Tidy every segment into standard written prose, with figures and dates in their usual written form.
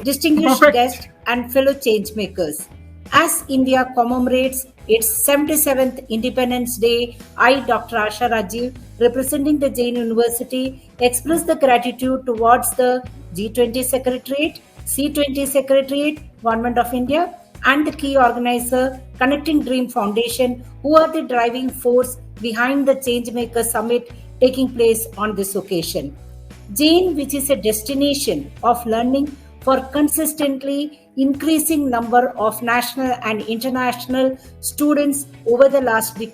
distinguished guests, and fellow changemakers. As India commemorates its 77th Independence Day, I, Dr. Asha Rajiv, representing the Jain University, express the gratitude towards the G20 Secretariat, C20 Secretariat, Government of India, and the key organizer, Connecting Dream Foundation, who are the driving force behind the Changemaker Summit taking place on this occasion. Jain, which is a destination of learning for consistently increasing number of national and international students over the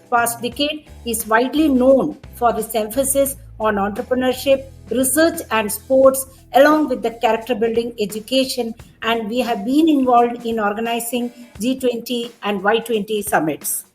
past decade, is widely known for its emphasis on entrepreneurship, research and sports, along with the character building education, and we have been involved in organizing G20 and Y20 summits.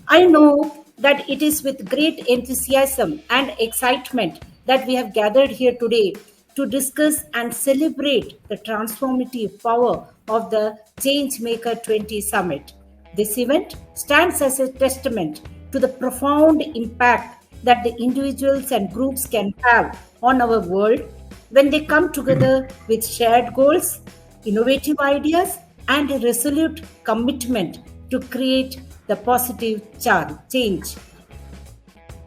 I know that it is with great enthusiasm and excitement that we have gathered here today to discuss and celebrate the transformative power of the Changemaker20 Summit. This event stands as a testament to the profound impact that the individuals and groups can have on our world when they come together with shared goals, innovative ideas, and a resolute commitment to create the positive change.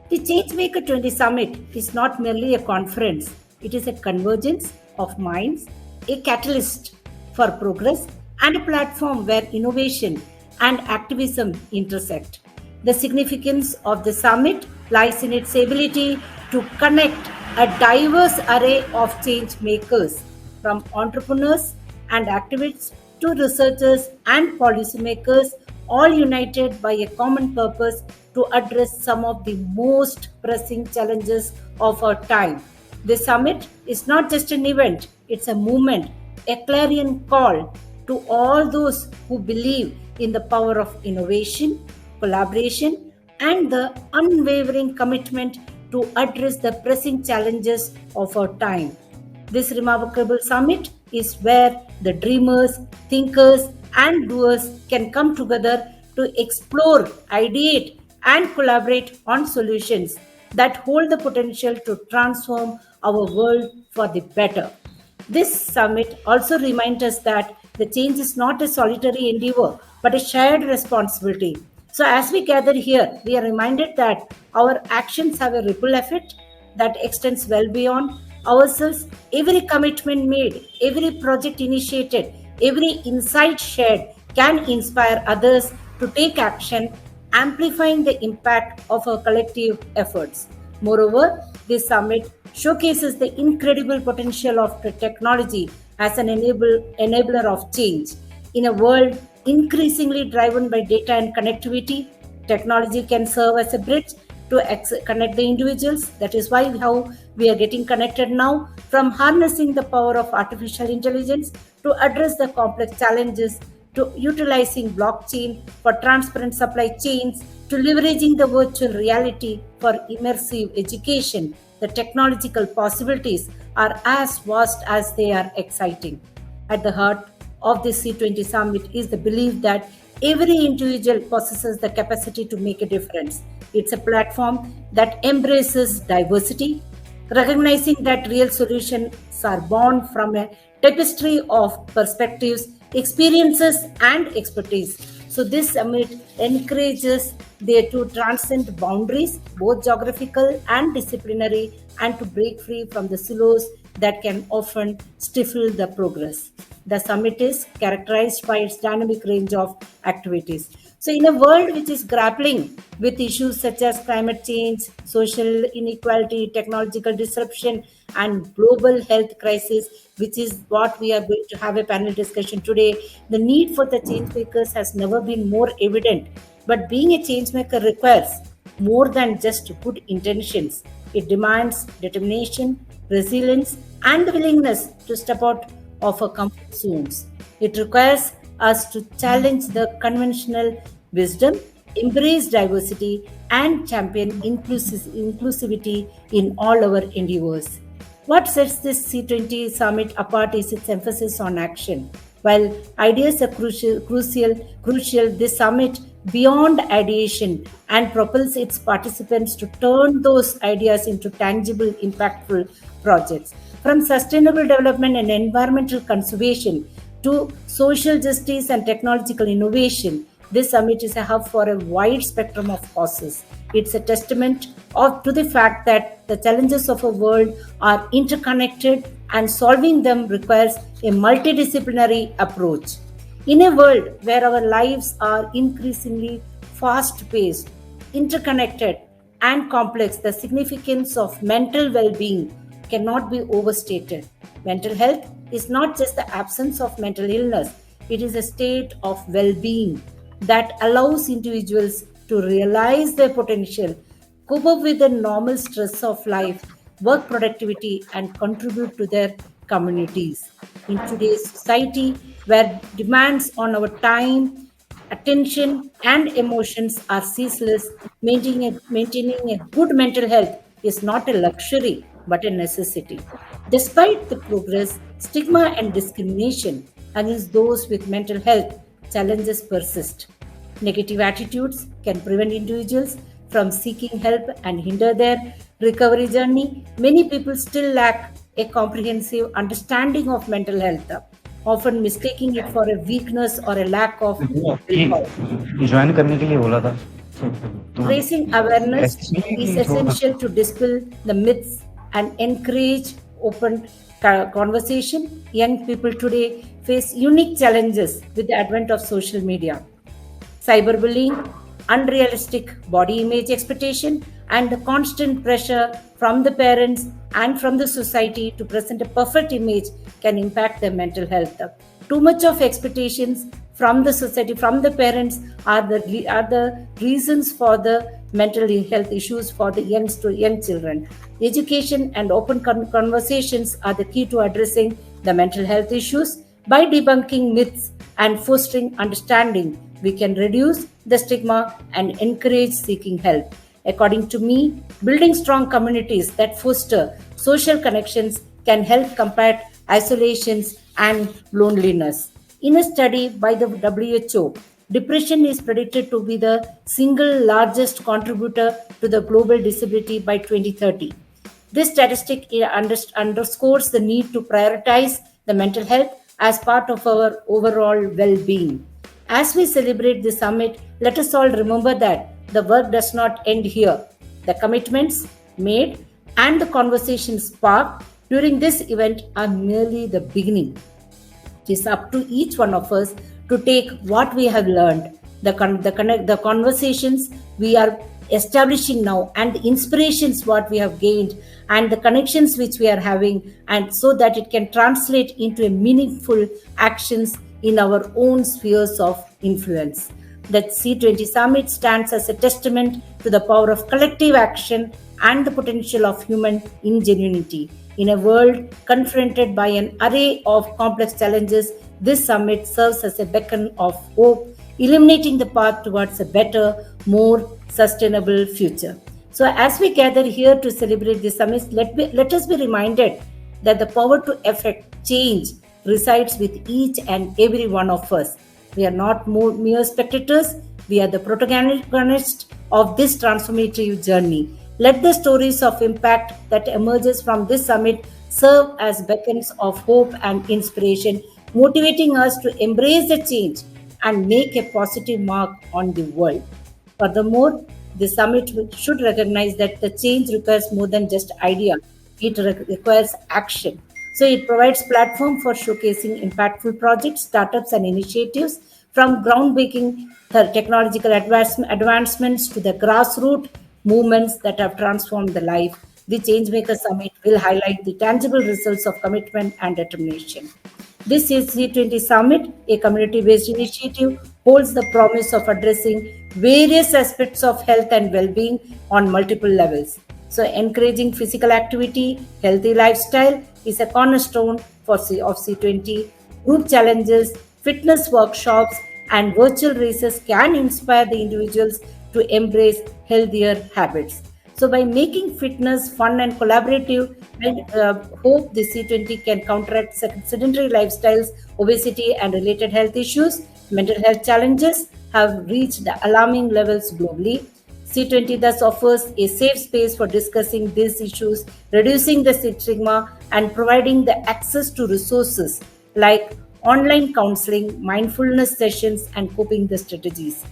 The Changemaker20 Summit is not merely a conference, it is a convergence of minds, a catalyst for progress, and a platform where innovation and activism intersect. The significance of the summit lies in its ability to connect a diverse array of change makers, from entrepreneurs and activists to researchers and policymakers, all united by a common purpose to address some of the most pressing challenges of our time. This summit is not just an event, it's a movement, a clarion call to all those who believe in the power of innovation, collaboration, and the unwavering commitment to address the pressing challenges of our time. This remarkable summit is where the dreamers, thinkers, and doers can come together to explore, ideate, and collaborate on solutions that hold the potential to transform our world for the better. This summit also reminds us that the change is not a solitary endeavor but a shared responsibility. So, as we gather here, we are reminded that our actions have a ripple effect that extends well beyond ourselves. Every commitment made, every project initiated, every insight shared can inspire others to take action, amplifying the impact of our collective efforts. Moreover, this summit showcases the incredible potential of the technology as an enabler of change. In a world increasingly driven by data and connectivity, technology can serve as a bridge to connect the individuals. That is why how we are getting connected now, from harnessing the power of artificial intelligence to address the complex challenges, to utilizing blockchain for transparent supply chains, to leveraging the virtual reality for immersive education. The technological possibilities are as vast as they are exciting. At the heart of this C20 Summit is the belief that every individual possesses the capacity to make a difference. It's a platform that embraces diversity, recognizing that real solutions are born from a tapestry of perspectives, experiences, and expertise. So this summit encourages there to transcend boundaries, both geographical and disciplinary, and to break free from the silos that can often stifle the progress. The summit is characterized by its dynamic range of activities. So, in a world which is grappling with issues such as climate change, social inequality, technological disruption, and global health crisis, which is what we are going to have a panel discussion today, the need for the change makers has never been more evident. But being a change maker requires more than just good intentions. It demands determination, resilience, and the willingness to step out of our comfort zones. It requires us to challenge the conventional wisdom, embrace diversity, and champion inclusivity in all our endeavors. What sets this C20 summit apart is its emphasis on action. While ideas are crucial, this summit beyond ideation and propels its participants to turn those ideas into tangible, impactful projects. From sustainable development and environmental conservation to social justice and technological innovation, this summit is a hub for a wide spectrum of causes. It's a testament to the fact that the challenges of a world are interconnected and solving them requires a multidisciplinary approach. In a world where our lives are increasingly fast paced, interconnected, and complex, the significance of mental well being cannot be overstated. Mental health is not just the absence of mental illness, it is a state of well being that allows individuals to realize their potential, cope up with the normal stress of life, work productivity, and contribute to their communities. In today's society, where demands on our time, attention, and emotions are ceaseless, maintaining a good mental health is not a luxury but a necessity. Despite the progress, stigma and discrimination against those with mental health challenges persist. Negative attitudes can prevent individuals from seeking help and hinder their recovery journey. Many people still lack a comprehensive understanding of mental health, often mistaking it for a weakness or a lack of willpower. Join करने के लिए बोला था Raising awareness is essential to dispel the myths and encourage open conversation. Young people today face unique challenges with the advent of social media. Cyberbullying, unrealistic body image expectation, and the constant pressure from the parents and from the society to present a perfect image can impact their mental health. Too much of expectations from the society, from the parents, are the reasons for the mental health issues for the young children. Education and open conversations are the key to addressing the mental health issues. By debunking myths and fostering understanding, we can reduce the stigma and encourage seeking help. According to me, building strong communities that foster social connections can help combat isolations and loneliness. In a study by the WHO, depression is predicted to be the single largest contributor to the global disability by 2030. This statistic underscores the need to prioritize the mental health as part of our overall well-being. As we celebrate the summit, let us all remember that the work does not end here. The commitments made and the conversations sparked during this event are merely the beginning. It is up to each one of us to take what we have learned, the conversations we are establishing now, and the inspirations what we have gained, and the connections which we are having, and so that it can translate into a meaningful actions in our own spheres of influence. The C20 Summit stands as a testament to the power of collective action and the potential of human ingenuity. In a world confronted by an array of complex challenges, this summit serves as a beacon of hope, illuminating the path towards a better, more sustainable future. So as we gather here to celebrate this summit, let us be reminded that the power to effect change resides with each and every one of us. We are not mere spectators, we are the protagonists of this transformative journey. Let the stories of impact that emerges from this summit serve as beacons of hope and inspiration, motivating us to embrace the change and make a positive mark on the world. Furthermore, the summit should recognize that the change requires more than just idea. It requires action. So it provides platform for showcasing impactful projects, startups, and initiatives from groundbreaking technological advancements to the grassroots movements that have transformed the life. The Changemaker Summit will highlight the tangible results of commitment and determination. This C20 Summit, a community-based initiative, holds the promise of addressing various aspects of health and well-being on multiple levels. So encouraging physical activity, healthy lifestyle is a cornerstone of C20. Group challenges, fitness workshops, and virtual races can inspire the individuals to embrace healthier habits. So by making fitness fun and collaborative, I hope the C20 can counteract sedentary lifestyles, obesity, and related health issues. Mental health challenges have reached alarming levels globally. C20 thus offers a safe space for discussing these issues, reducing the stigma, and providing the access to resources like online counseling, mindfulness sessions, and coping the strategies.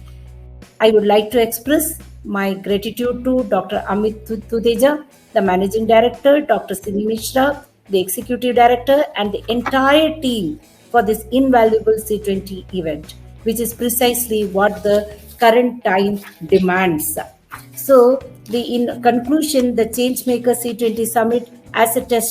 I would like to express my gratitude to Dr. Amit Tuteja, the Managing Director, Dr. Sini Mishra, the Executive Director, and the entire team for this invaluable C20 event, which is precisely what the current time demands. So, in conclusion, the Changemaker C20 Summit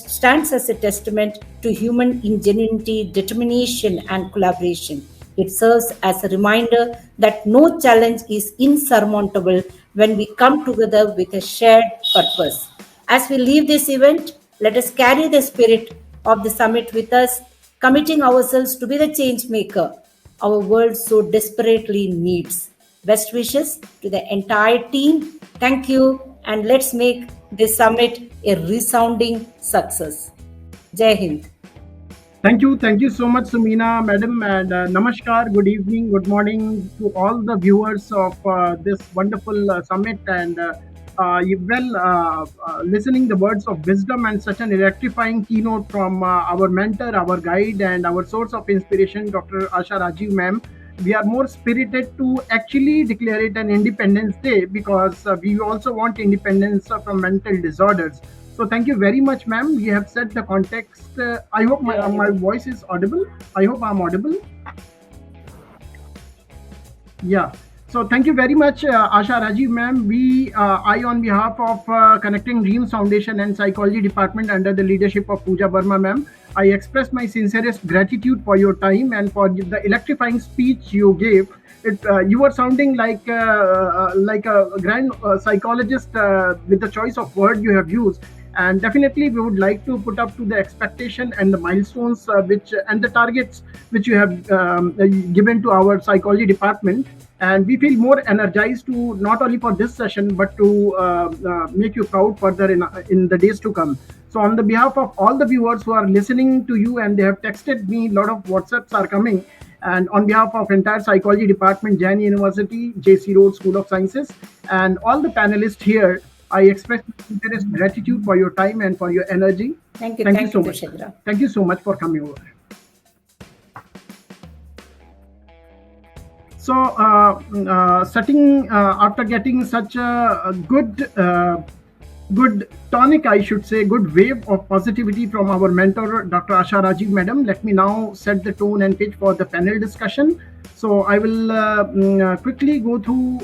stands as a testament to human ingenuity, determination, and collaboration. It serves as a reminder that no challenge is insurmountable when we come together with a shared purpose. As we leave this event, let us carry the spirit of the summit with us, committing ourselves to be the change maker our world so desperately needs. Best wishes to the entire team. Thank you, and let's make this summit a resounding success. Jai Hind. Thank you so much, Sumina, madam, and namaskar, good evening, good morning to all the viewers of this wonderful summit. And listening the words of wisdom and such an electrifying keynote from our mentor, our guide, and our source of inspiration, Dr. Asha Rajiv, ma'am. We are more spirited to actually declare it an Independence Day because we also want independence from mental disorders. So thank you very much, ma'am. We have set the context. I hope my voice is audible. I hope I'm audible. Yeah. So thank you very much, Asha Rajiv, ma'am. I, on behalf of Connecting Dreams Foundation and Psychology Department under the leadership of Pooja Varma, ma'am, I express my sincerest gratitude for your time and for the electrifying speech you gave. You were sounding like a grand psychologist with the choice of word you have used. And definitely, we would like to put up to the expectation and the milestones and the targets which you have given to our psychology department. And we feel more energized to not only for this session but to make you proud further in the days to come. So, on the behalf of all the viewers who are listening to you and they have texted me, a lot of WhatsApps are coming. And on behalf of entire psychology department, Jain University, JC Road School of Sciences, and all the panelists here, I express sincerest gratitude for your time and for your energy. Thank you so much. Thank you so much for coming over. So, after getting such a good tonic, I should say, good wave of positivity from our mentor, Dr. Asha Rajiv, madam, let me now set the tone and pitch for the panel discussion. So, I will quickly go through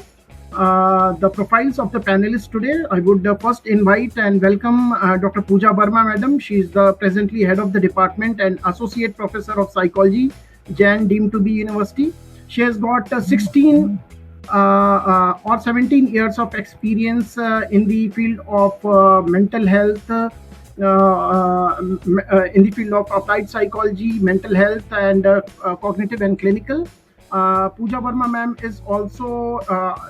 the profiles of the panelists today. I would first invite and welcome Dr. Pooja Varma, madam. She is the presently head of the department and associate professor of psychology, Jain deemed to be university. She has got 16 or 17 years of experience in the field of mental health, in the field of applied psychology, mental health, and cognitive and clinical. Pooja Varma ma'am is also,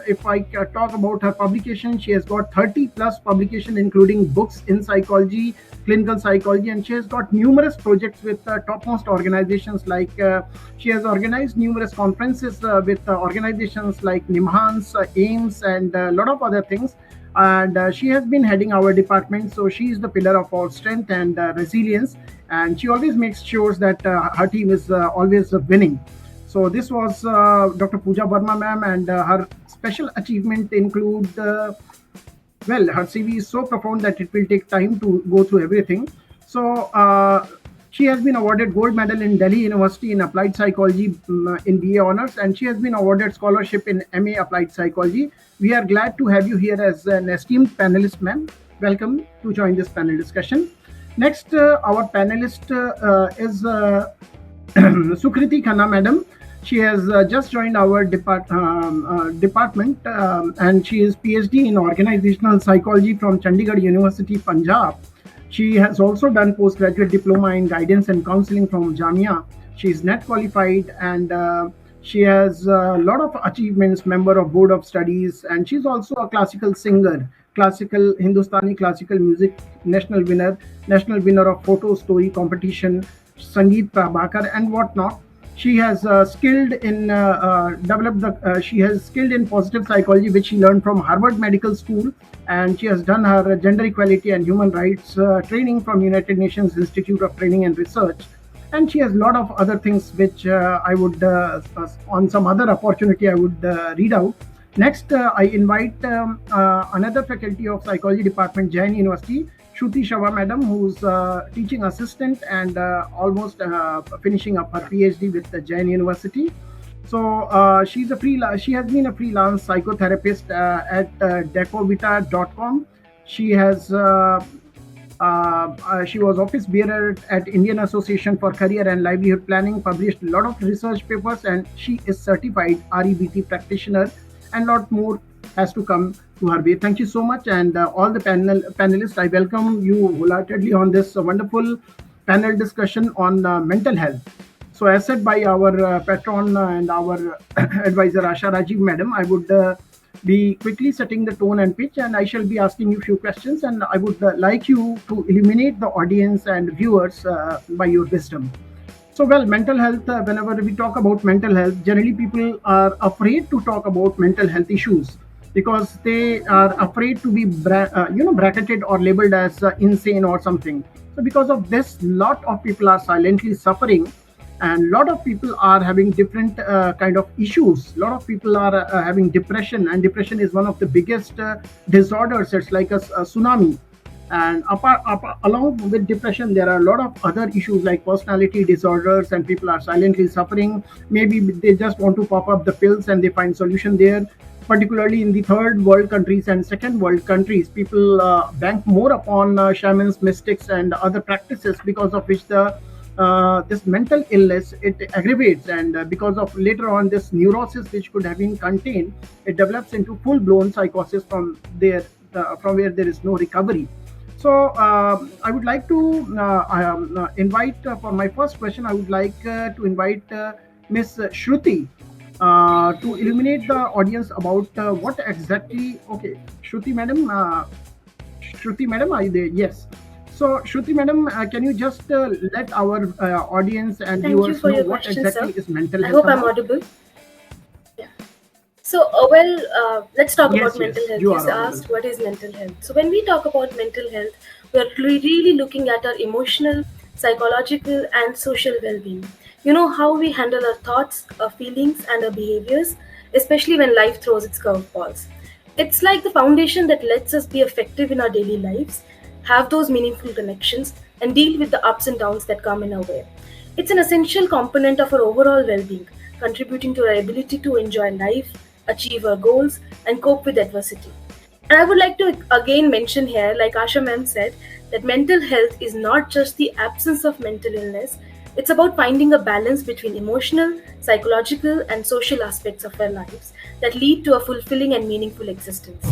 if I talk about her publication, she has got 30 plus publication including books in psychology, clinical psychology, and she has got numerous projects with topmost organizations like she has organized numerous conferences with organizations like NIMHANS, AIMS, and a lot of other things. And she has been heading our department, so she is the pillar of our strength and resilience, and she always makes sure that her team is always winning. So this was Dr. Pooja Varma ma'am, and her special achievement include, her CV is so profound that it will take time to go through everything. So she has been awarded gold medal in Delhi University in applied psychology in BA honors, and she has been awarded scholarship in MA applied psychology. We are glad to have you here as an esteemed panelist, ma'am. Welcome to join this panel discussion. Next, our panelist is Sukriti Khanna, madam. She has just joined our department, and she is PhD in organizational psychology from Chandigarh University, Punjab. She has also done postgraduate diploma in guidance and counseling from Jamia. She is net qualified, and she has a lot of achievements, member of board of studies, and she's also a classical singer, classical Hindustani classical music national winner of photo story competition, Sangeet Prabhakar, and whatnot. She has skilled in she has skilled in positive psychology, which she learned from Harvard Medical School, and she has done her gender equality and human rights training from United Nations Institute of Training and Research. and she has a lot of other things which I would, on some other opportunity, I would read out. Next, I invite another faculty of psychology department, Jain University, Shruti Shava madam, who's teaching assistant and almost finishing up her PhD with the Jain University. So she has been a freelance psychotherapist at decovita.com. She has she was office bearer at Indian Association for Career and Livelihood Planning, published a lot of research papers, and she is certified REBT practitioner, and lot more has to come to her way. Thank you so much, and all the panelists, I welcome you wholeheartedly on this wonderful panel discussion on mental health. So as said by our patron and our advisor Asha Rajiv madam, I would be quickly setting the tone and pitch, and I shall be asking you a few questions, and I would like you to illuminate the audience and viewers by your wisdom. So, well, mental health, whenever we talk about mental health, generally people are afraid to talk about mental health issues because they are afraid to be bracketed or labeled as insane or something. So because of this, lot of people are silently suffering, and a lot of people are having different kind of issues. A lot of people are having depression, and depression is one of the biggest disorders. It's like a tsunami. And along with depression, there are a lot of other issues like personality disorders, and people are silently suffering. Maybe they just want to pop up the pills and they find solution there. Particularly in the third world countries and second world countries, people bank more upon shamans, mystics, and other practices, because of which this mental illness, it aggravates, and because of later on this neurosis which could have been contained, it develops into full-blown psychosis from where there is no recovery. So I would like to invite for my first question, I would like to invite Miss Shruti to illuminate the audience about what exactly. Okay, Shruti madam, are you there? Yes. So, Shruti madam, can you just let our audience and viewers know what exactly is mental health? I hope I'm audible. Yeah. So, let's talk about mental health. You asked what is mental health. So, when we talk about mental health, we're really looking at our emotional, psychological, and social well-being. You know, how we handle our thoughts, our feelings, and our behaviors, especially when life throws its curveballs. It's like the foundation that lets us be effective in our daily lives, have those meaningful connections, and deal with the ups and downs that come in our way. It's an essential component of our overall well-being, contributing to our ability to enjoy life, achieve our goals, and cope with adversity. And I would like to again mention here, like Asha ma'am said, that mental health is not just the absence of mental illness, it's about finding a balance between emotional, psychological, and social aspects of our lives that lead to a fulfilling and meaningful existence.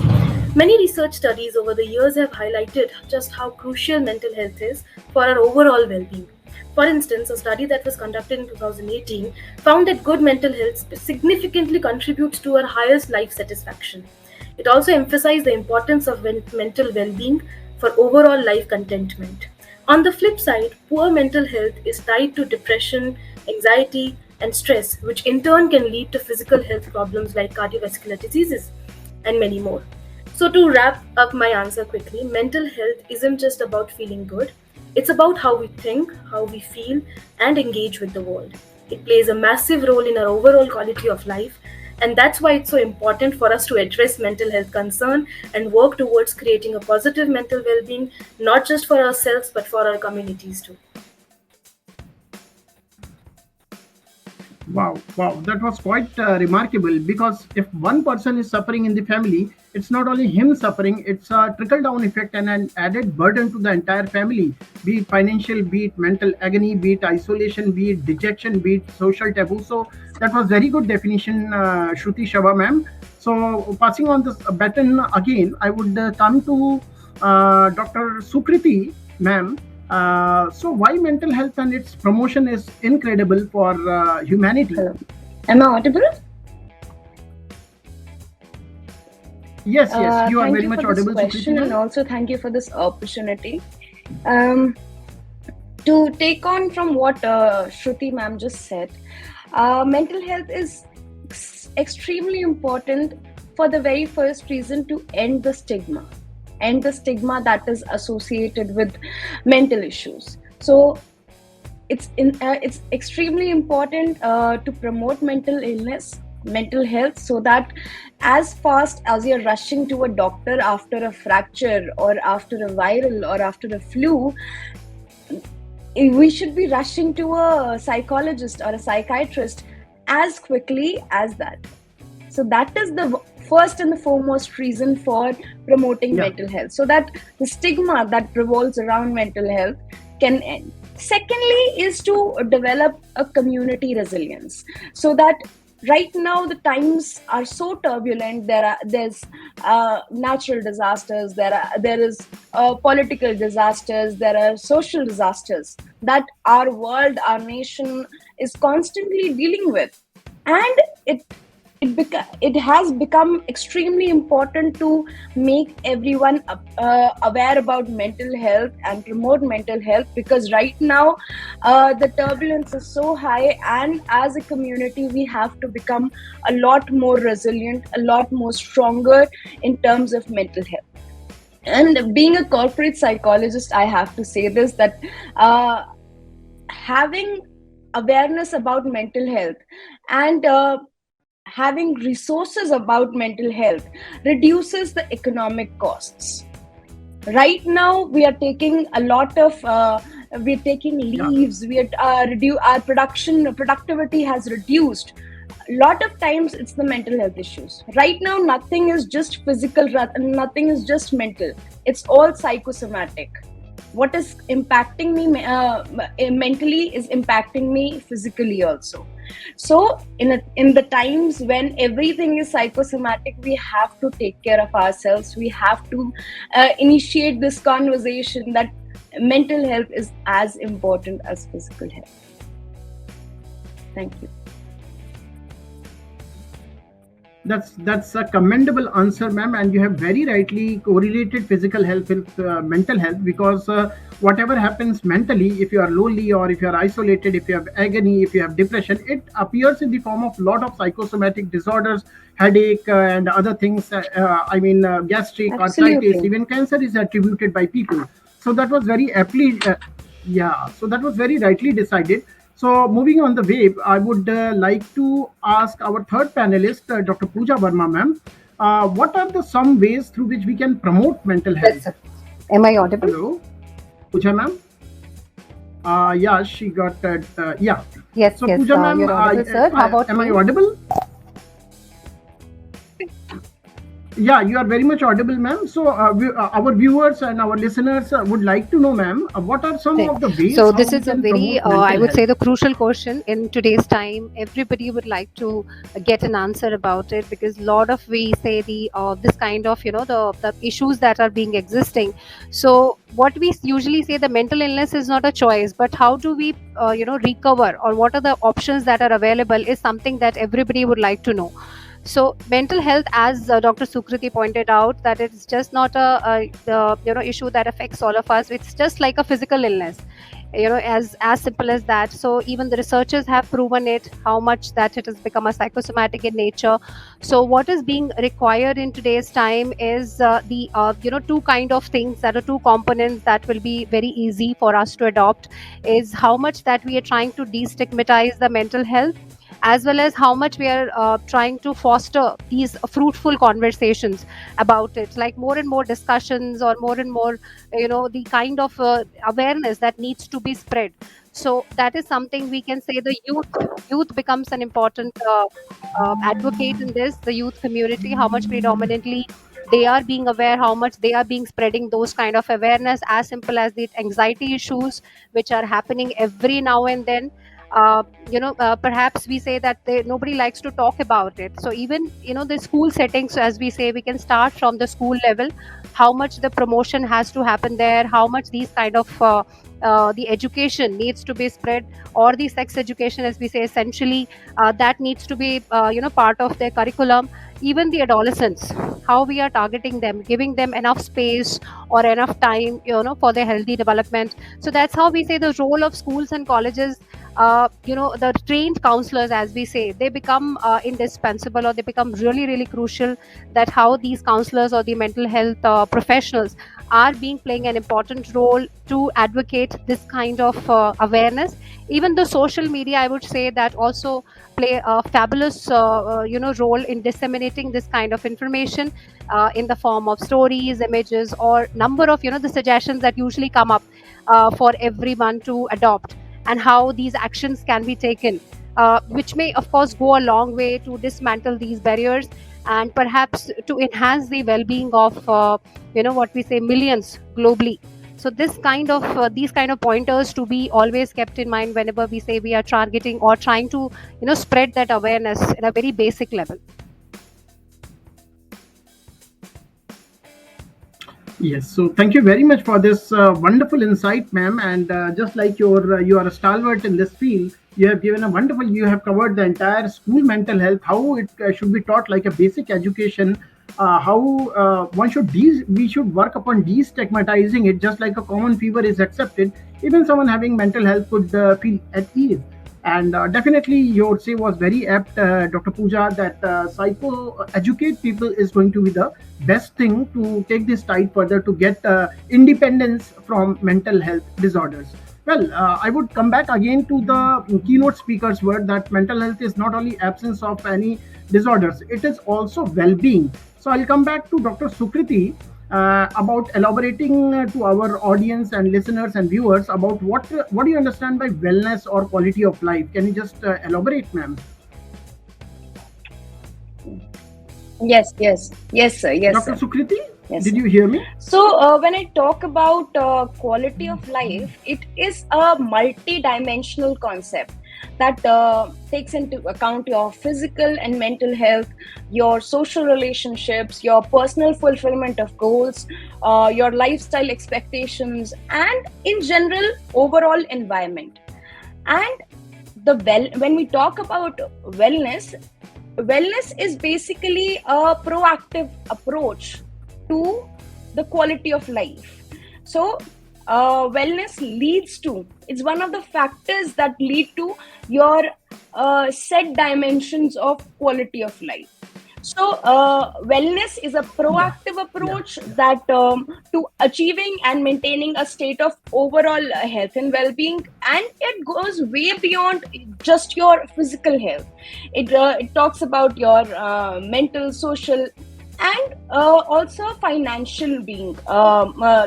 Many research studies over the years have highlighted just how crucial mental health is for our overall well-being. For instance, a study that was conducted in 2018 found that good mental health significantly contributes to our highest life satisfaction. It also emphasized the importance of mental well-being for overall life contentment. On the flip side, poor mental health is tied to depression, anxiety, and stress, which in turn can lead to physical health problems like cardiovascular diseases and many more. So to wrap up my answer quickly, mental health isn't just about feeling good. It's about how we think, how we feel, and engage with the world. It plays a massive role in our overall quality of life, and that's why it's so important for us to address mental health concern and work towards creating a positive mental well-being, not just for ourselves, but for our communities too. Wow, that was quite remarkable, because if one person is suffering in the family, it's not only him suffering, it's a trickle down effect and an added burden to the entire family, be it financial, be it mental agony, be it isolation, be it dejection, be it social taboo. So that was very good definition, Shruti Shava ma'am. So passing on this baton again, I would come to Dr. Sukriti ma'am. So why mental health and its promotion is incredible for humanity? Hello. Am I audible? Yes, you are very much audible. Thank you for this question, and also thank you for this opportunity. To take on from what Shruti ma'am just said, mental health is extremely important for the very first reason, to end the stigma that is associated with mental issues. So it's extremely important to promote mental health, so that as fast as you're rushing to a doctor after a fracture or after a viral or after a flu, we should be rushing to a psychologist or a psychiatrist as quickly as that. So that is the first and the foremost reason for promoting mental health, so that the stigma that revolves around mental health can end. Secondly is to develop a community resilience, so that right now the times are so turbulent. There's natural disasters, there is political disasters, there are social disasters that our world, our nation is constantly dealing with, and it has become extremely important to make everyone aware about mental health and promote mental health, because right now the turbulence is so high, and as a community we have to become a lot more resilient, a lot more stronger in terms of mental health. And being a corporate psychologist, I have to say this, that having awareness about mental health and having resources about mental health reduces the economic costs. Right now we are taking a lot of we're taking leaves, we are our productivity has reduced. A lot of times it's the mental health issues. Right now nothing is just physical, nothing is just mental, it's all psychosomatic. What is impacting me mentally is impacting me physically also. So in the times when everything is psychosomatic, we have to take care of ourselves. We have to initiate this conversation that mental health is as important as physical health. Thank you. That's a commendable answer, ma'am, and you have very rightly correlated physical health with mental health, because whatever happens mentally, if you are lonely or if you are isolated, if you have agony, if you have depression, it appears in the form of lot of psychosomatic disorders, headache and other things. Gastric, arthritis, even cancer is attributed by people. So that was very aptly, so that was very rightly decided. So moving on the way, I would like to ask our third panelist, Dr. Pooja Varma, ma'am, what are some ways through which we can promote mental health? Yes, am I audible? Hello, Pooja ma'am. She got Yes, so yes, Pooja ma'am, you're audible, sir. How about am I you? audible? Yeah, you are very much audible, ma'am. So our viewers and our listeners would like to know, ma'am, what are some of the ways? So this is a very, I would say, the crucial question in today's time. Everybody would like to get an answer about it, because a lot of we say the this kind of the issues that are being existing. So what we usually say, the mental illness is not a choice, but how do we recover, or what are the options that are available, is something that everybody would like to know. So mental health, as Dr. Sukriti pointed out, that it's just not a issue that affects all of us. It's just like a physical illness, as simple as that. So even the researchers have proven it, how much that it has become a psychosomatic in nature. So what is being required in today's time is the two kind of things, that are two components that will be very easy for us to adopt, is how much that we are trying to destigmatize the mental health, as well as how much we are trying to foster these fruitful conversations about it, like more and more discussions, or more and more the kind of awareness that needs to be spread. So that is something we can say. The youth becomes an important advocate in this, the youth community, how much predominantly they are being aware, how much they are being spreading those kind of awareness, as simple as the anxiety issues which are happening every now and then. Perhaps we say that nobody likes to talk about it. So even the school settings, as we say, we can start from the school level, how much the promotion has to happen there, how much these kind of the education needs to be spread, or the sex education, as we say, essentially that needs to be part of their curriculum. Even the adolescents, how we are targeting them, giving them enough space or enough time for their healthy development. So that's how we say the role of schools and colleges. The trained counselors, as we say, they become indispensable, or they become really, really crucial, that how these counselors or the mental health professionals are being playing an important role to advocate this kind of awareness. Even the social media, I would say, that also play a fabulous role in disseminating this kind of information in the form of stories, images, or number of the suggestions that usually come up for everyone to adopt, and how these actions can be taken, which may of course go a long way to dismantle these barriers and perhaps to enhance the well-being of what we say millions globally. So these kind of pointers to be always kept in mind whenever we say we are targeting or trying to spread that awareness at a very basic level. Yes, so thank you very much for this wonderful insight, ma'am. And just like you are a stalwart in this field, you have given a wonderful. You have covered the entire school mental health, how it should be taught like a basic education, how we should work upon destigmatizing it. Just like a common fever is accepted, even someone having mental health could feel at ease. And definitely, your say was very apt, Dr. Pooja, that psycho-educate people is going to be the best thing to take this tide further to get independence from mental health disorders. Well, I would come back again to the keynote speaker's word that mental health is not only absence of any disorders, it is also well-being. So I'll come back to Dr. Sukriti about elaborating to our audience and listeners and viewers about what do you understand by wellness or quality of life. Can you just elaborate, ma'am? Yes, sir. Yes, Dr. sir. Sukriti, yes, did you hear me? So when I talk about quality of life, it is a multi-dimensional concept that takes into account your physical and mental health, your social relationships, your personal fulfillment of goals, your lifestyle expectations, and in general, overall environment. And when we talk about wellness is basically a proactive approach to the quality of life. So wellness it's one of the factors that lead to your set dimensions of quality of life. So wellness is a proactive approach that to achieving and maintaining a state of overall health and well-being, and it goes way beyond just your physical health. It talks about your mental, social, and also financial being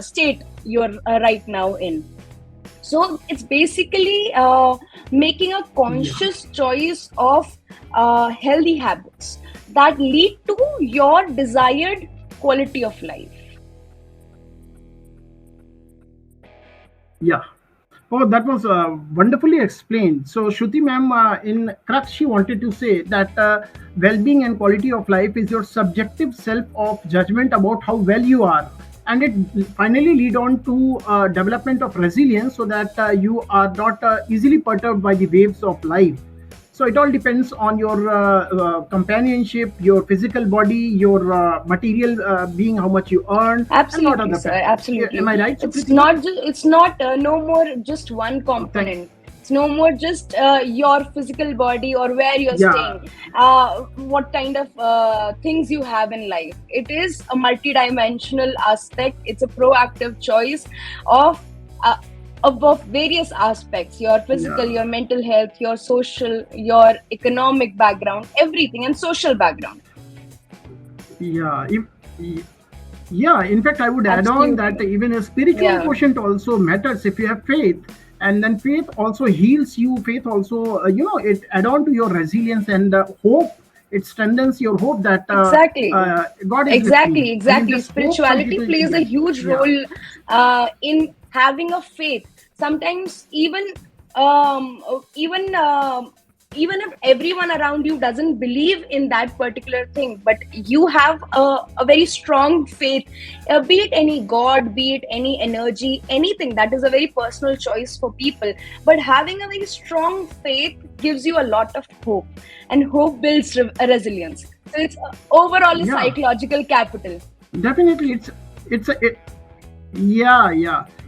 state you're right now in. So it's basically making a conscious choice of healthy habits that lead to your desired quality of life. Yeah. Oh, that was wonderfully explained. So, Shruti ma'am, in crux, she wanted to say that well-being and quality of life is your subjective self of judgment about how well you are, and it finally lead on to development of resilience, so that you are not easily perturbed by the waves of life. So it all depends on your companionship, your physical body, your material being, how much you earn. Absolutely, sir. Absolutely. Am I right? It's not no more just one component. It's no more just your physical body or where you're staying, what kind of things you have in life. It is a multidimensional aspect. It's a proactive choice of various aspects: your physical, your mental health, your social, your economic background, everything, and social background. In fact, I would add on that even a spiritual quotient also matters if you have faith. And then faith also heals you. Faith also, it add on to your resilience and hope. It strengthens your hope that God is exactly. Spirituality plays a huge role in having a faith. Sometimes even if everyone around you doesn't believe in that particular thing, but you have a very strong faith, be it any God, be it any energy, anything, that is a very personal choice for people. But having a very strong faith gives you a lot of hope, and hope builds resilience. So it's overall a psychological capital. Definitely,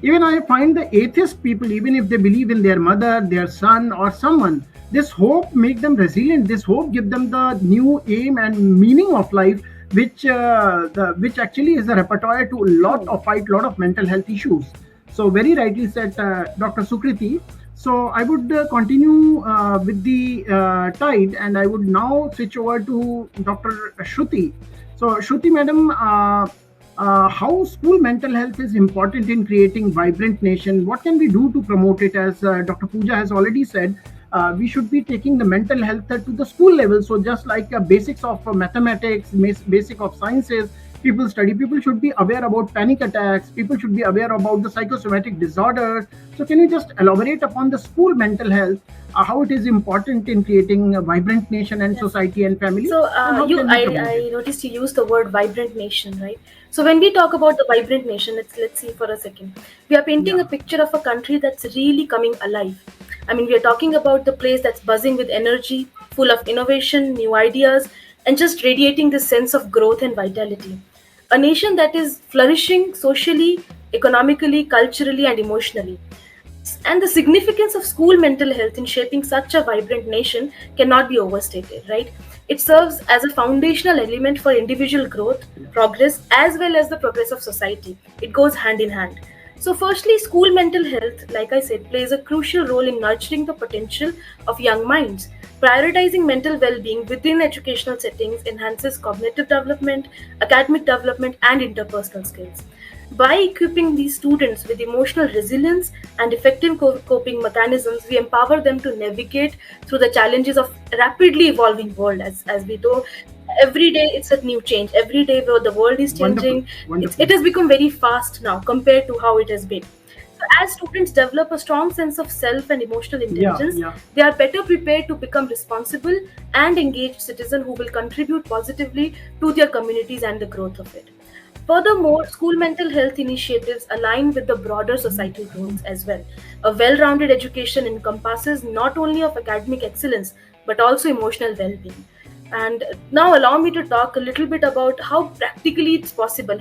Even I find the atheist people, even if they believe in their mother, their son, or someone, this hope make them resilient. This hope give them the new aim and meaning of life, which actually is a repertoire to lot of mental health issues. So very rightly said, Dr. Sukriti. So I would continue with the tide, and I would now switch over to Dr. Shruti. So Shruti madam, how school mental health is important in creating vibrant nation? What can we do to promote it? As Dr. Pooja has already said, we should be taking the mental health to the school level. So just like basics of mathematics, basic of sciences, people study. People should be aware about panic attacks. People should be aware about the psychosomatic disorders. So can you just elaborate upon the school mental health, how it is important in creating a vibrant nation and society and family? So I noticed you used the word vibrant nation, right? So when we talk about the vibrant nation, let's see for a second. We are painting a picture of a country that's really coming alive. I mean, we are talking about the place that's buzzing with energy, full of innovation, new ideas, and just radiating this sense of growth and vitality. A nation that is flourishing socially, economically, culturally, and emotionally. And the significance of school mental health in shaping such a vibrant nation cannot be overstated, right? It serves as a foundational element for individual growth, progress, as well as the progress of society. It goes hand in hand. So, firstly, school mental health, like I said, plays a crucial role in nurturing the potential of young minds. Prioritizing mental well being within educational settings enhances cognitive development, academic development, and interpersonal skills. By equipping these students with emotional resilience and effective coping mechanisms, we empower them to navigate through the challenges of rapidly evolving world. As we know, every day it's a new change. Every day the world is changing. Wonderful. It has become very fast now compared to how it has been. So as students develop a strong sense of self and emotional intelligence, they are better prepared to become responsible and engaged citizens who will contribute positively to their communities and the growth of it. Furthermore, school mental health initiatives align with the broader societal goals as well. A well-rounded education encompasses not only of academic excellence, but also emotional well-being. And now allow me to talk a little bit about how practically it's possible.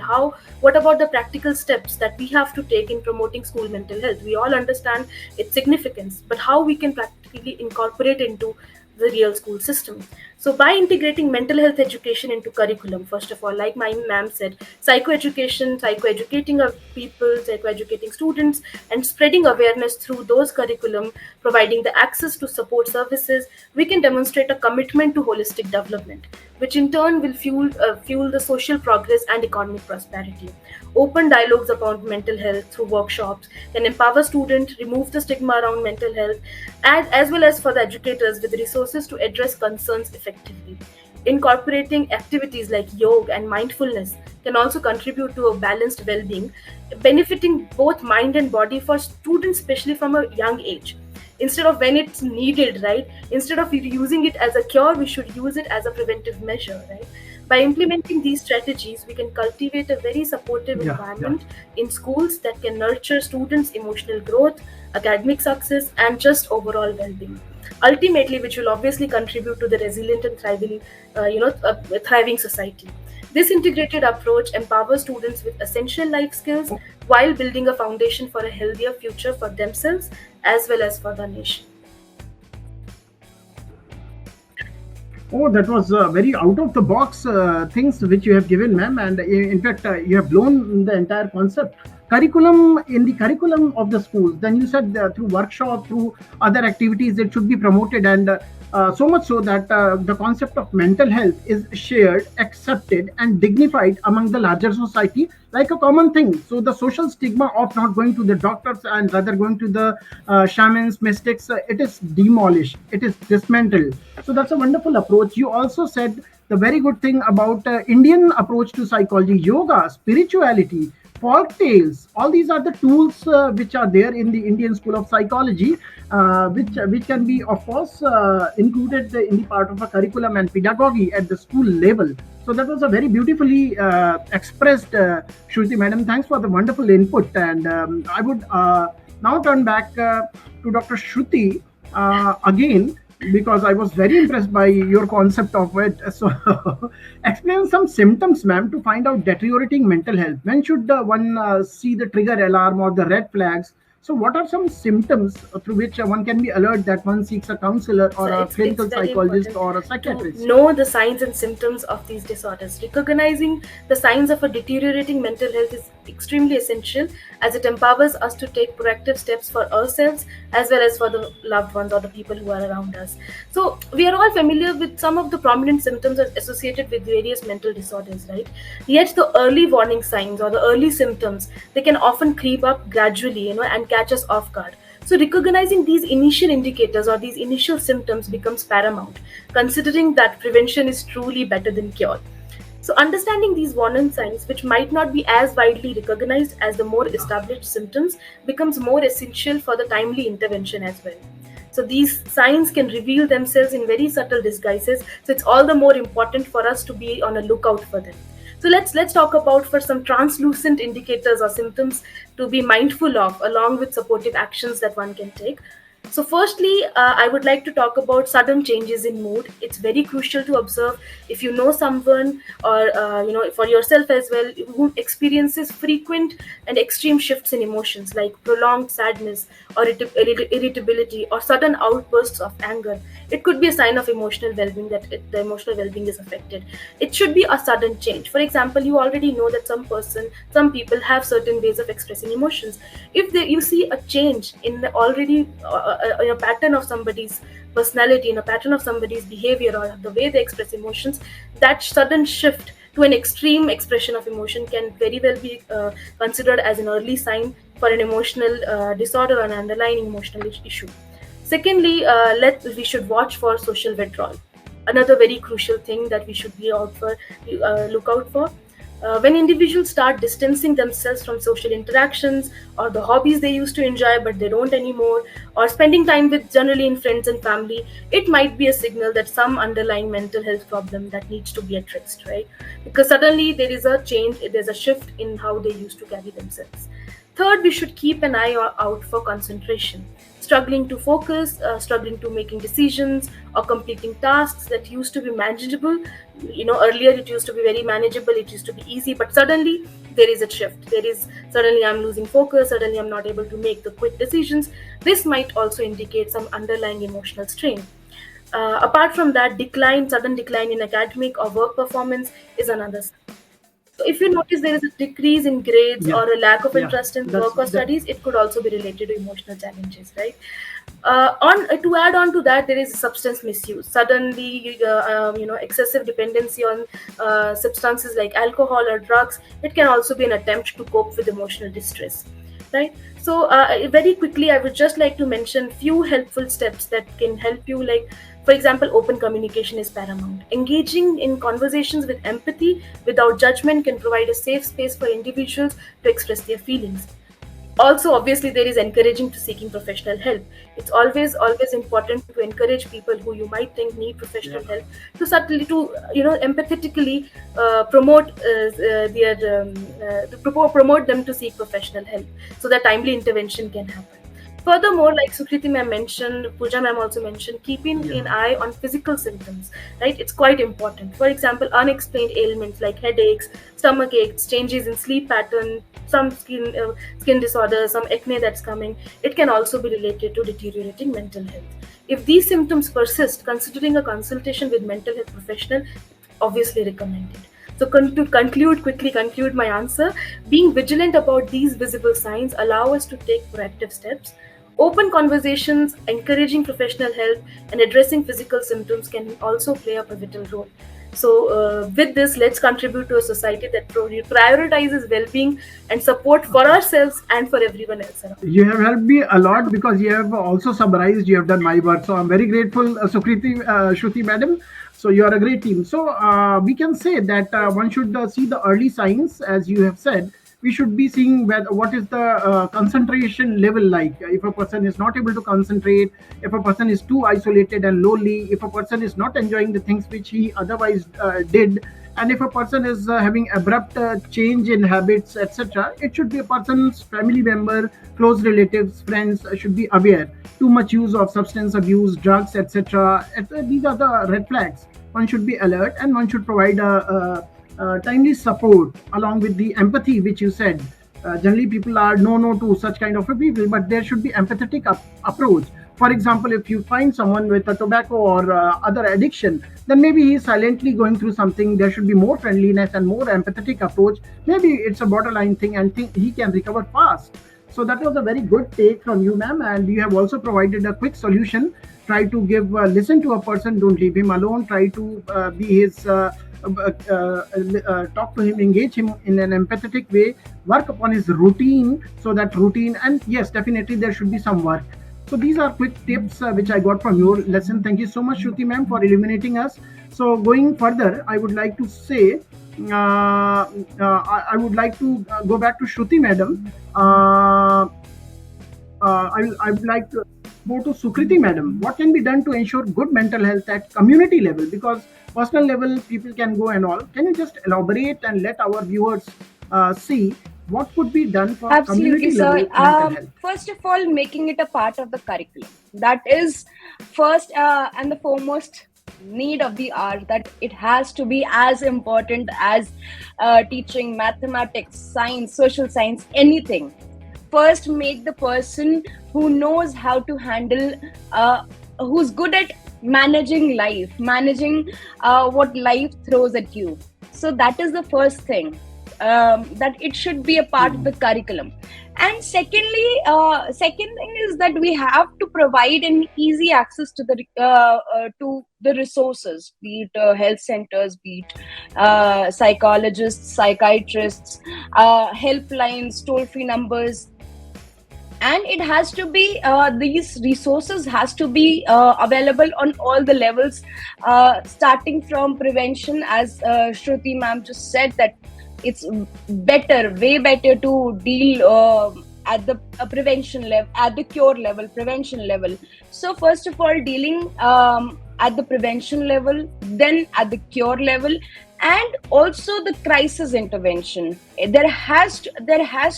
What about the practical steps that we have to take in promoting school mental health? We all understand its significance, but how we can practically incorporate into the real school system. So by integrating mental health education into curriculum, first of all, like my ma'am said, psychoeducating our people, psychoeducating students, and spreading awareness through those curriculum, providing the access to support services, we can demonstrate a commitment to holistic development, which in turn will fuel the social progress and economic prosperity. Open dialogues about mental health through workshops can empower students, remove the stigma around mental health, and as well as for the educators with resources to address concerns effectively. Incorporating activities like yoga and mindfulness can also contribute to a balanced well-being, benefiting both mind and body for students, especially from a young age. Instead of when it's needed, right? Instead of using it as a cure, we should use it as a preventive measure, right? By implementing these strategies, we can cultivate a very supportive environment in schools that can nurture students' emotional growth, academic success, and just overall well-being. Ultimately, which will obviously contribute to the resilient and thriving society. This integrated approach empowers students with essential life skills while building a foundation for a healthier future for themselves as well as for the nation. Oh, that was very out of the box things which you have given, ma'am. And in fact, you have blown the entire concept. In the curriculum of the schools, then you said through workshop, through other activities, it should be promoted, and so much so that the concept of mental health is shared, accepted, and dignified among the larger society like a common thing. So the social stigma of not going to the doctors and rather going to the shamans, mystics, it is demolished, it is dismantled. So that's a wonderful approach. You also said the very good thing about Indian approach to psychology, yoga, spirituality, folk tales. All these are the tools which are there in the Indian School of Psychology, which can be, of course, included in the part of a curriculum and pedagogy at the school level. So that was a very beautifully expressed, Shruti madam. Thanks for the wonderful input. And I would now turn back to Dr. Shruti again, because I was very impressed by your concept of it. So explain some symptoms, ma'am, to find out deteriorating mental health. When should one see the trigger alarm or the red flags So what are some symptoms through which one can be alert that one seeks a counselor or a clinical psychologist or a psychiatrist? To know the signs and symptoms of these disorders. Recognizing the signs of a deteriorating mental health is extremely essential, as it empowers us to take proactive steps for ourselves as well as for the loved ones or the people who are around us. So we are all familiar with some of the prominent symptoms associated with various mental disorders, right? Yet the early warning signs or the early symptoms, they can often creep up gradually, and catch us off guard. So recognizing these initial indicators or these initial symptoms becomes paramount, considering that prevention is truly better than cure. So understanding these warning signs, which might not be as widely recognized as the more established symptoms, becomes more essential for the timely intervention as well. So these signs can reveal themselves in very subtle disguises, so it's all the more important for us to be on a lookout for them. So let's talk about for some translucent indicators or symptoms to be mindful of, along with supportive actions that one can take. So firstly, I would like to talk about sudden changes in mood. It's very crucial to observe if you know someone or for yourself as well who experiences frequent and extreme shifts in emotions like prolonged sadness or irritability or sudden outbursts of anger. It could be a sign of emotional well-being that the emotional well-being is affected. It should be a sudden change. For example, you already know that some people have certain ways of expressing emotions. If you see a change in the already in a pattern of somebody's personality, in a pattern of somebody's behavior or the way they express emotions, that sudden shift to an extreme expression of emotion can very well be considered as an early sign for an emotional disorder or an underlying emotional issue. Secondly, we should watch for social withdrawal. Another very crucial thing that we should look out for. When individuals start distancing themselves from social interactions or the hobbies they used to enjoy but they don't anymore, or spending time with generally in friends and family, it might be a signal that some underlying mental health problem that needs to be addressed, right? Because suddenly there is a change, there's a shift in how they used to carry themselves. Third, we should keep an eye out for concentration. Struggling to focus, struggling to making decisions or completing tasks that used to be manageable. Earlier it used to be very manageable, it used to be easy, but suddenly there is a shift. Suddenly I'm losing focus, suddenly I'm not able to make the quick decisions. This might also indicate some underlying emotional strain. Apart from that, sudden decline in academic or work performance is another sign. So if you notice there is a decrease in grades or a lack of interest in work or studies, it could also be related to emotional challenges, right? To add on to that, there is substance misuse. Suddenly, excessive dependency on substances like alcohol or drugs. It can also be an attempt to cope with emotional distress, right? So very quickly, I would just like to mention few helpful steps that can help you. Like, for example, open communication is paramount. Engaging in conversations with empathy without judgment can provide a safe space for individuals to express their feelings. Also, obviously, there is encouraging to seeking professional help. It's always important to encourage people who you might think need professional help to empathetically promote them to seek professional help so that timely intervention can happen. Furthermore, like Sukriti ma'am mentioned, Pooja ma'am also mentioned, keeping an eye on physical symptoms, right? It's quite important. For example, unexplained ailments like headaches, stomach aches, changes in sleep pattern, some skin disorders, some acne that's coming. It can also be related to deteriorating mental health. If these symptoms persist, considering a consultation with mental health professional, obviously recommended. So to conclude my answer, being vigilant about these visible signs allow us to take proactive steps. Open conversations, encouraging professional help, and addressing physical symptoms can also play a pivotal role. So with this, let's contribute to a society that prioritizes well-being and support for ourselves and for everyone else around. You have helped me a lot because you have also summarized, you have done my work. So I'm very grateful, Sukriti, Shruti madam. So you are a great team. So we can say that one should see the early signs, as you have said. We should be seeing what is the concentration level like. If a person is not able to concentrate, if a person is too isolated and lonely, if a person is not enjoying the things which he otherwise did, and if a person is having abrupt change in habits, etc., it should be a person's family member, close relatives, friends should be aware. Too much use of substance abuse, drugs, etc. These are the red flags. One should be alert and one should provide a timely support along with the empathy which you said Generally, people are no to such kind of a people, but there should be empathetic approach. For example, if you find someone with a tobacco or other addiction, then maybe he's silently going through something. There should be more friendliness and more empathetic approach. Maybe it's a borderline thing and he can recover fast. So that was a very good take from you, ma'am. And you have also provided a quick solution. Try to listen to a person, don't leave him alone. Try to be his, talk to him, engage him in an empathetic way, work upon his routine. So that routine, and yes, definitely there should be some work. So these are quick tips which I got from your lesson. Thank you so much, Shruti ma'am, for illuminating us. So going further, I would like to say, I would like to go back to Shruti madam. I would like to go to Sukriti madam. What can be done to ensure good mental health at community level? Because personal level, people can go and all. Can you just elaborate and let our viewers see what could be done for community level mental health? First of all, making it a part of the curriculum. That is first and the foremost need of the hour, that it has to be as important as teaching mathematics, science, social science, anything. First, make the person who knows how to handle, who's good at managing life, managing what life throws at you. So that is the first thing, that it should be a part of the curriculum. And secondly, second thing is that we have to provide an easy access to the resources, be it health centers, be it psychologists, psychiatrists, helplines, toll-free numbers. And it has to be, these resources has to be available on all the levels, starting from prevention, as Shruti ma'am just said, that it's better, way better to deal at the prevention level, at the cure level, prevention level. So first of all, dealing at the prevention level, then at the cure level, and also the crisis intervention. There has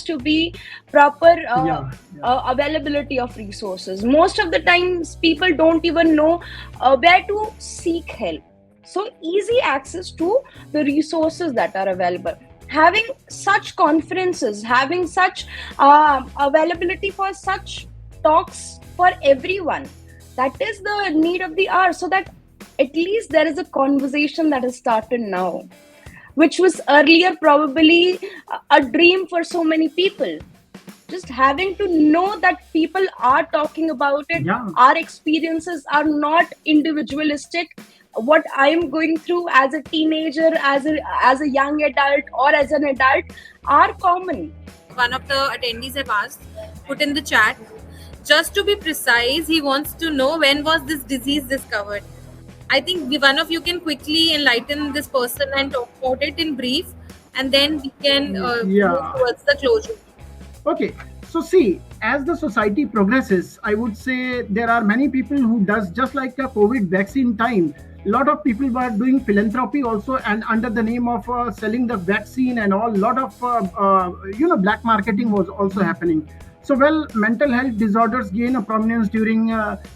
to be proper availability of resources. Most of the times, people don't even know where to seek help. So easy access to the resources that are available. Having such conferences, having such availability for such talks for everyone, that is the need of the hour, so that at least there is a conversation that has started now, which was earlier probably a dream for so many people. Just having to know that people are talking about it, our experiences are not individualistic. What I am going through as a teenager, as a young adult, or as an adult, are common. One of the attendees have asked, put in the chat, just to be precise, he wants to know when was this disease discovered. I think one of you can quickly enlighten this person and talk about it in brief, and then we can move towards the closure. Okay, so see, as the society progresses, I would say there are many people who does, just like a COVID vaccine time, a lot of people were doing philanthropy also, and under the name of selling the vaccine and all, lot of black marketing was also happening. So, well, mental health disorders gain a prominence during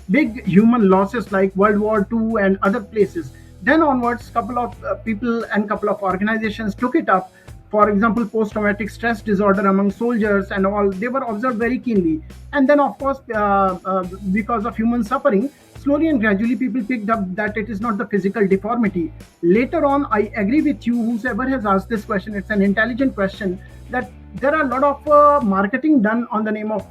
big human losses like World War II and other places. Then onwards, couple of people and couple of organizations took it up. For example, post-traumatic stress disorder among soldiers and all, they were observed very keenly. And then, of course, because of human suffering, slowly and gradually people picked up that it is not the physical deformity. Later on, I agree with you, whoever has asked this question, it's an intelligent question, that there are a lot of marketing done on the name of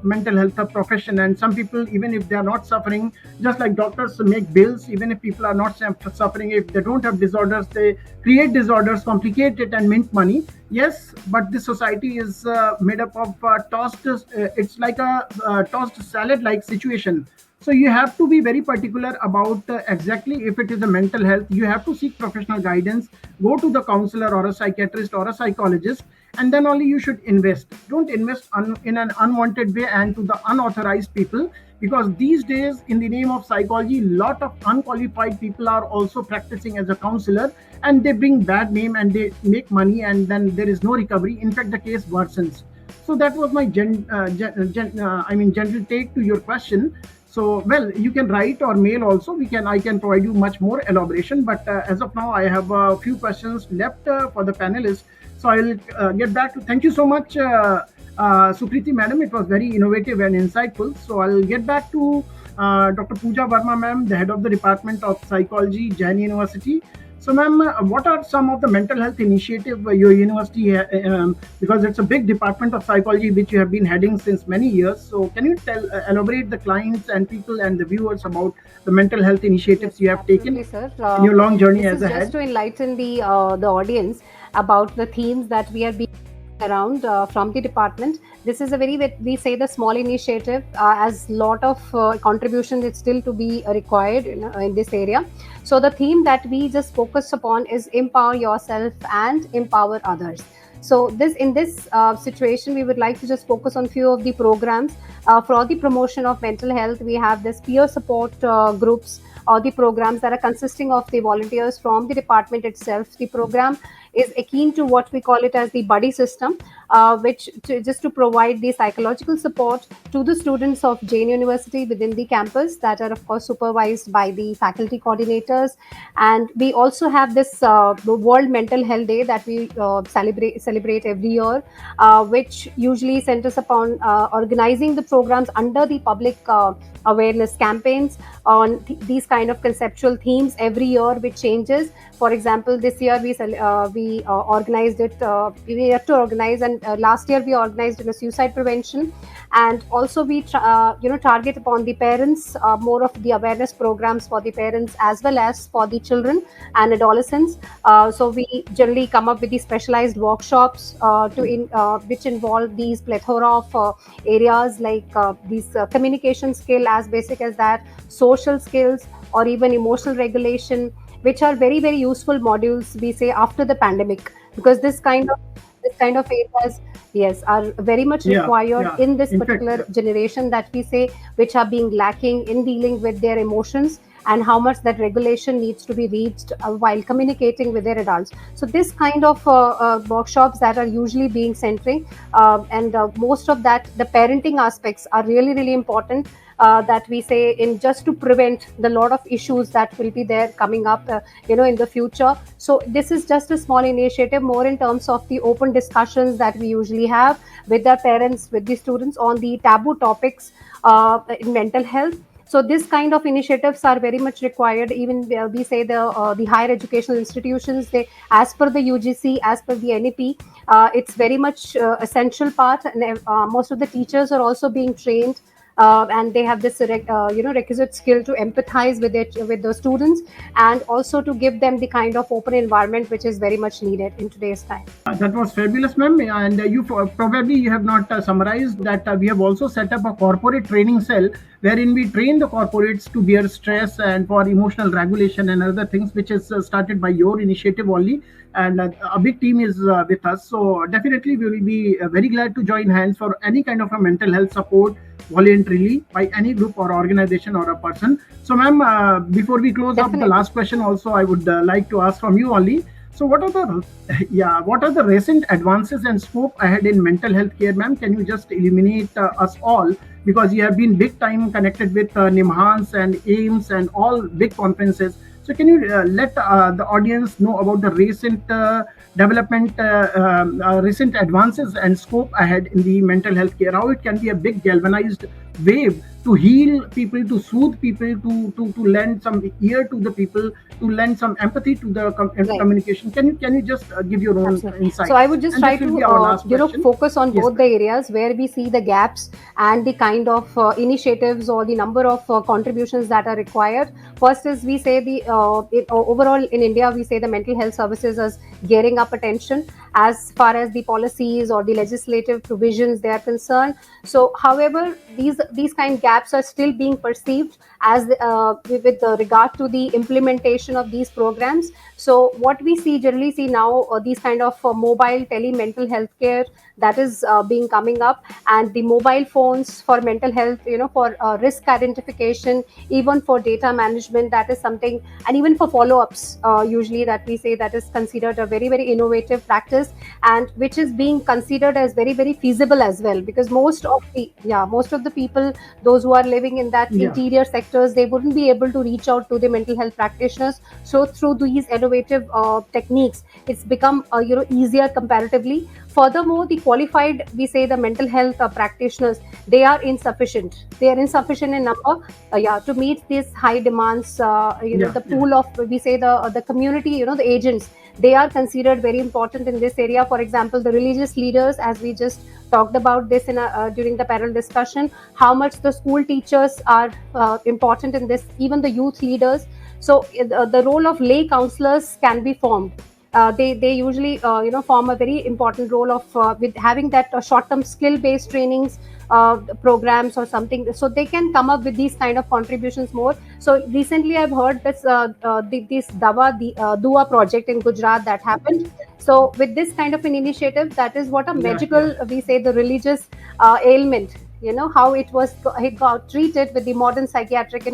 mental health profession, and some people, even if they are not suffering, just like doctors make bills, even if people are not suffering, if they don't have disorders, they create disorders, complicate it and mint money. Yes, but this society is made up of tossed, it's like a tossed salad like situation. So you have to be very particular about exactly if it is a mental health, you have to seek professional guidance, go to the counselor or a psychiatrist or a psychologist, and then only you should invest. Don't invest in an unwanted way and to the unauthorized people, because these days in the name of psychology, lot of unqualified people are also practicing as a counselor, and they bring bad name and they make money, and then there is no recovery. In fact, the case worsens. So that was my gentle take to your question. So, well, you can write or mail also. I can provide you much more elaboration. But as of now, I have a few questions left for the panelists. So I'll get back to. Thank you so much, Sukriti madam. It was very innovative and insightful. So I'll get back to Dr. Pooja Varma ma'am, the head of the Department of Psychology, Jain University. So, ma'am, what are some of the mental health initiative your university, because it's a big department of psychology which you have been heading since many years. So, can you elaborate the clients and people and the viewers about the mental health initiatives you have taken sir. In your long journey This as is a just head? to enlighten the audience about the themes that we are being around from the department. This is a we say the small initiative, as lot of contribution is still to be required in this area. So the theme that we just focus upon is empower yourself and empower others. So in this situation, we would like to just focus on few of the programs for the promotion of mental health. We have this peer support groups or the programs that are consisting of the volunteers from the department itself. The program is akin to what we call it as the buddy system, just to provide the psychological support to the students of Jain University within the campus, that are of course supervised by the faculty coordinators. And we also have this the World Mental Health Day that we celebrate every year, which usually centers upon organizing the programs under the public awareness campaigns on these kind of conceptual themes every year, which changes. For example, this year we organized it. We have to organize, and last year we organized in a suicide prevention, and also we target upon the parents, more of the awareness programs for the parents as well as for the children and adolescents. So we generally come up with these specialized workshops which involve these plethora of areas like these communication skill as basic as that, social skills, or even emotional regulation, which are very very useful modules, we say, after the pandemic, because this kind of areas, yes, are very much required in this particular generation that we say, which are being lacking in dealing with their emotions, and how much that regulation needs to be reached while communicating with their adults. So this kind of workshops that are usually being centering, and most of that, the parenting aspects are really really important, that we say, in just to prevent the lot of issues that will be there coming up in the future. So this is just a small initiative, more in terms of the open discussions that we usually have with the parents, with the students, on the taboo topics in mental health. So this kind of initiatives are very much required. Even we say the higher educational institutions, they, as per the UGC, as per the NEP, it's very much essential part, and most of the teachers are also being trained, and they have this requisite skill to empathize with the students, and also to give them the kind of open environment which is very much needed in today's time. That was fabulous, ma'am. And you probably you have not summarized that we have also set up a corporate training cell wherein we train the corporates to bear stress and for emotional regulation and other things, which is started by your initiative only. And a big team is with us. So definitely we will be very glad to join hands for any kind of a mental health support voluntarily by any group or organization or a person. So, ma'am, before we close up, the last question also I would like to ask from you only. So, what are the recent advances and scope ahead in mental health care, ma'am? Can you just illuminate us all, because you have been big time connected with NIMHANS and AIMS and all big conferences. So can you let the audience know about the recent development, recent advances and scope ahead in the mental health care, how it can be a big galvanized wave to heal people, to soothe people, to lend some ear to the people, to lend some empathy to the communication. Can you just give your own insight? So I would just try to focus on both the areas where we see the gaps and the kind of initiatives or the number of contributions that are required. First is, we say overall in India, we say the mental health services is gearing up attention as far as the policies or the legislative provisions they are concerned. So however, these kind of gaps are still being perceived as with regard to the implementation of these programs. So what we generally see now, these kind of mobile tele mental health care that is being coming up, and the mobile phones for mental health, for risk identification, even for data management, that is something, and even for follow-ups, usually that we say that is considered a very very innovative practice practitioners, and which is being considered as very, very feasible as well, because most of the people, those who are living in that interior sectors, they wouldn't be able to reach out to the mental health practitioners. So through these innovative techniques, it's become easier comparatively. Furthermore, the qualified, we say, the mental health practitioners, they are insufficient. They are insufficient in number, to meet these high demands. The pool of, we say, the community, the agents, they are considered very important in this area. For example, the religious leaders, as we just talked about this during the panel discussion, how much the school teachers are important in this, even the youth leaders. So the role of lay counselors can be formed. They usually form a very important role of with having that short-term skill-based trainings programs or something, so they can come up with these kind of contributions more. So recently I've heard this this Dua project in Gujarat that happened. So with this kind of an initiative, that is what a magical, we say, the religious ailment, how it got treated with the modern psychiatric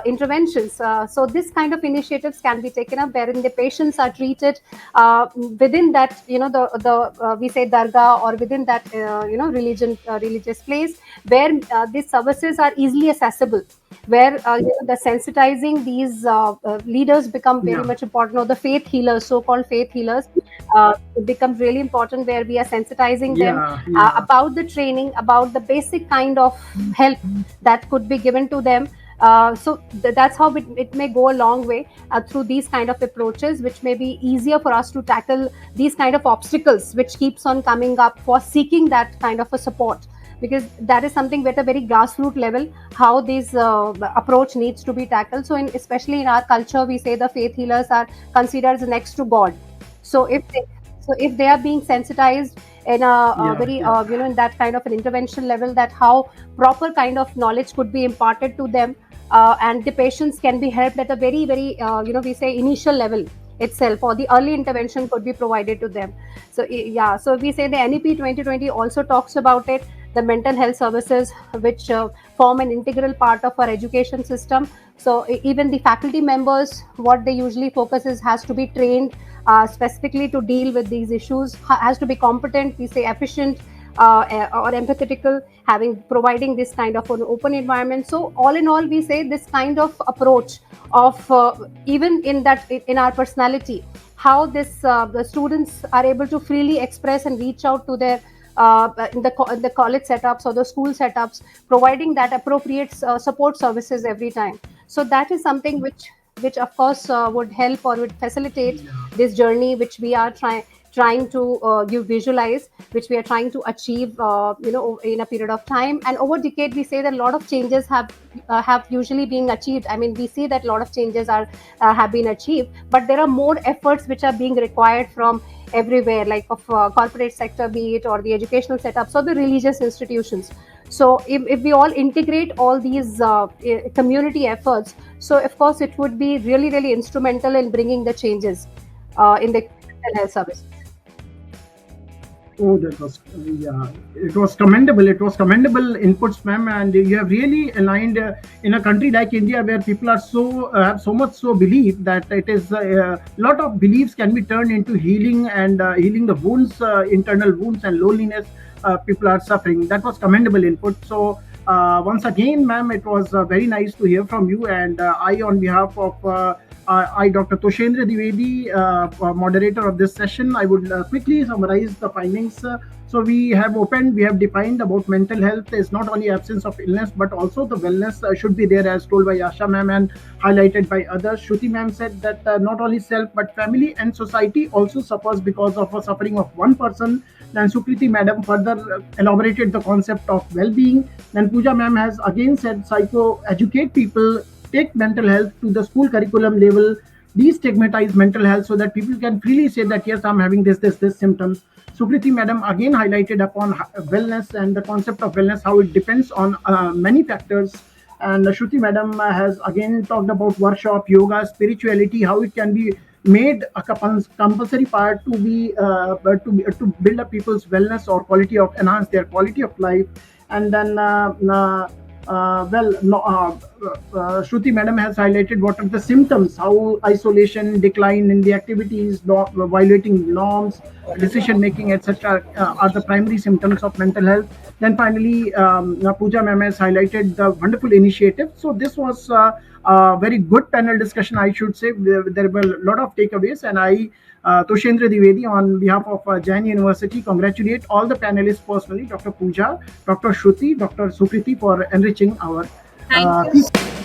interventions. So this kind of initiatives can be taken up, wherein the patients are treated within that, we say, dargah, or within that religious place, where these services are easily accessible, where the sensitizing these leaders become very much important, or the faith healers, so-called faith healers, it becomes really important, where we are sensitizing them about the training, about the basic kind of help that could be given to them. So that's how it may go a long way through these kind of approaches, which may be easier for us to tackle these kind of obstacles which keeps on coming up for seeking that kind of a support, because that is something at a very grassroots level, how this approach needs to be tackled. So especially in our culture, we say the faith healers are considered next to God. So if they are being sensitized in a very in that kind of an intervention level, that how proper kind of knowledge could be imparted to them, and the patients can be helped at a very, very we say, initial level itself, or the early intervention could be provided to them. So so we say the NEP 2020 also talks about it, the mental health services, which form an integral part of our education system. So even the faculty members, what they usually focus is, has to be trained specifically to deal with these issues, has to be competent, we say, efficient, or empathetical, providing this kind of an open environment. So all in all, we say this kind of approach of even in our personality, how the students are able to freely express and reach out to their in the college setups or the school setups, providing that appropriate support services every time. So that is something which of course would help or would facilitate this journey, which we are trying to visualize, which we are trying to achieve in a period of time. And over decade, we say that a lot of changes have usually been achieved. I mean, we see that a lot of changes have been achieved, but there are more efforts which are being required from everywhere, like of corporate sector, be it, or the educational setups, or the religious institutions. So if we all integrate all these community efforts, so of course it would be really, really instrumental in bringing the changes in the mental health services. Oh, that was it was commendable. It was commendable inputs, ma'am, and you have really aligned in a country like India, where people are have so much belief that it is a lot of beliefs can be turned into healing, and healing the wounds, internal wounds and loneliness people are suffering. That was commendable input. So once again, ma'am, it was very nice to hear from you, and I, on behalf of Dr. Tosendra Dwivedi, moderator of this session, I would quickly summarize the findings. So we have defined about mental health is not only absence of illness, but also the wellness should be there, as told by Asha ma'am and highlighted by others. Shruti ma'am said that not only self, but family and society also suffers because of a suffering of one person. Then Sukriti madam further elaborated the concept of well-being. Then Pooja ma'am has again said educate people, take mental health to the school curriculum level, destigmatize mental health so that people can freely say that yes, I'm having this symptoms. Sukriti madam again highlighted upon wellness and the concept of wellness, how it depends on many factors. And Shruti madam has again talked about workshop, yoga, spirituality, how it can be made a compulsory part to be to build up people's wellness or enhance their quality of life. And then Shruti madam has highlighted what are the symptoms, how isolation, decline in the activities, violating norms, decision making, etc., are the primary symptoms of mental health. Then finally, Pooja ma'am has highlighted the wonderful initiative. So this was a very good panel discussion, I should say. There were a lot of takeaways, and I, Tosendra Dwivedi, on behalf of Jain University, congratulate all the panelists personally, Dr. Pooja, Dr. Shruti, Dr. Sukriti, for enriching our Thank you.